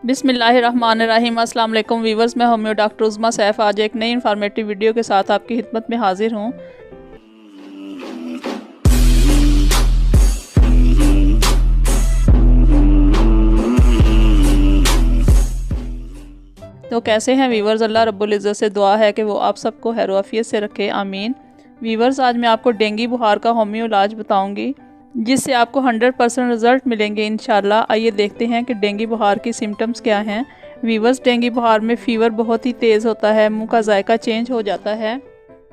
बिस्मिल्लाहिर्रहमानिर्रहीम। अस्सलाम वालेकुम वीवर्स, मैं होम्यो डॉक्टर उज़मा सैफ आज एक नई इन्फॉर्मेटिव वीडियो के साथ आपकी खिदमत में हाजिर हूँ। तो कैसे हैं वीवर्स, अल्लाह रब्बुल इज़्ज़त से दुआ है कि वो आप सबको खैर आफियत से रखे, आमीन। वीवर्स, आज मैं आपको डेंगू बुखार का होम्यो इलाज बताऊंगी जिससे आपको 100% रिज़ल्ट मिलेंगे इंशाल्लाह। आइए देखते हैं कि डेंगू बुखार की सिम्टम्स क्या हैं। वीवर्स, डेंगू बुखार में फ़ीवर बहुत ही तेज़ होता है, मुंह का जायका चेंज हो जाता है,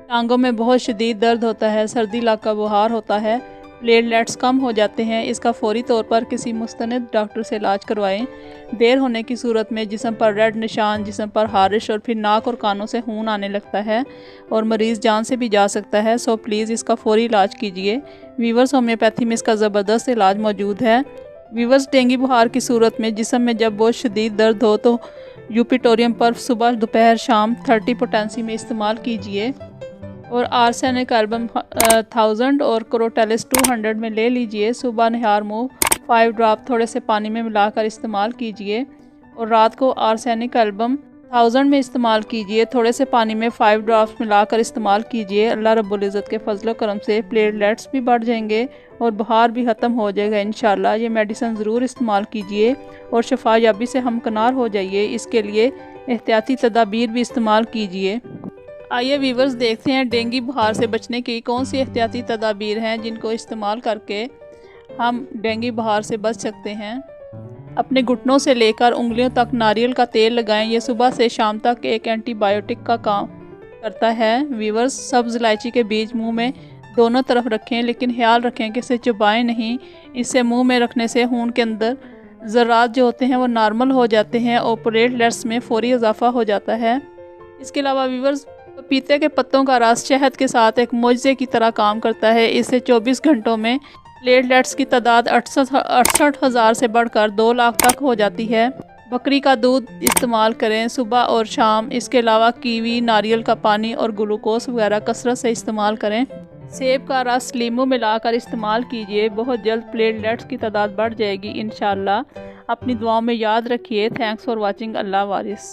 टांगों में बहुत शदीद दर्द होता है, सर्दी लाका बुखार होता है, प्लेटलेट्स कम हो जाते हैं। इसका फौरी तौर पर किसी मुस्तनिद डॉक्टर से इलाज करवाएं। देर होने की सूरत में जिस्म पर रेड निशान, जिस्म पर हारिश और फिर नाक और कानों से खून आने लगता है और मरीज़ जान से भी जा सकता है। सो प्लीज़ इसका फौरी इलाज कीजिए। वीवर्स, होम्योपैथी में इसका ज़बरदस्त इलाज मौजूद है। वीवर्स, डेंगू बुखार की सूरत में जिस्म में जब बहुत शदीद दर्द हो तो यूपिटोरियम पर सुबह दोपहर शाम 30 पोटेंसी में इस्तेमाल कीजिए और आर्सेनिक एल्बम 1000 और क्रोटेलिस 200 में ले लीजिए। सुबह नहार मुँह 5 ड्रॉप थोड़े से पानी में मिलाकर इस्तेमाल कीजिए और रात को आर्सेनिक एल्बम 1000 में इस्तेमाल कीजिए। थोड़े से पानी में 5 ड्रॉप्स मिलाकर इस्तेमाल कीजिए। अल्लाह रब्बुल इज़्ज़त के फजल करम से प्लेटलेट्स भी बढ़ जाएंगे और बुखार भी ख़त्म हो जाएगा इंशाल्लाह। ये मेडिसिन ज़रूर इस्तेमाल कीजिए और शफा याबी से हमकनार हो जाइए। इसके लिए एहतियाती तदाबीर भी इस्तेमाल कीजिए। आइए वीवर्स, देखते हैं डेंगू बुखार से बचने की कौन सी एहतियाती तदाबीर हैं जिनको इस्तेमाल करके हम डेंगू बुखार से बच सकते हैं। अपने घुटनों से लेकर उंगलियों तक नारियल का तेल लगाएं। ये सुबह से शाम तक एक एंटीबायोटिक का काम करता है। वीवर्स, सब्ज़ इलायची के बीज मुंह में दोनों तरफ रखें, लेकिन ख्याल रखें कि इसे चबाएं नहीं। इससे मुंह में रखने से खून के अंदर ज़रात जो होते हैं वो नॉर्मल हो जाते हैं और प्लेटलेट्स में फौरी इजाफा हो जाता है। इसके अलावा वीवर्स, पपीते के पत्तों का रस शहद के साथ एक मुआवजे की तरह काम करता है। इससे 24 घंटों में प्लेटलेट्स की तादाद 68,000 से बढ़कर 2 लाख तक हो जाती है। बकरी का दूध इस्तेमाल करें सुबह और शाम। इसके अलावा कीवी, नारियल का पानी और ग्लूकोज वगैरह कसरत से इस्तेमाल करें। सेब का रस लीमू मिलाकर इस्तेमाल कीजिए। बहुत जल्द प्लेटलेट्स की तादाद बढ़ जाएगी इंशाल्लाह। अपनी दुआओं में याद रखिए। Thanks for watching. Allah Waris.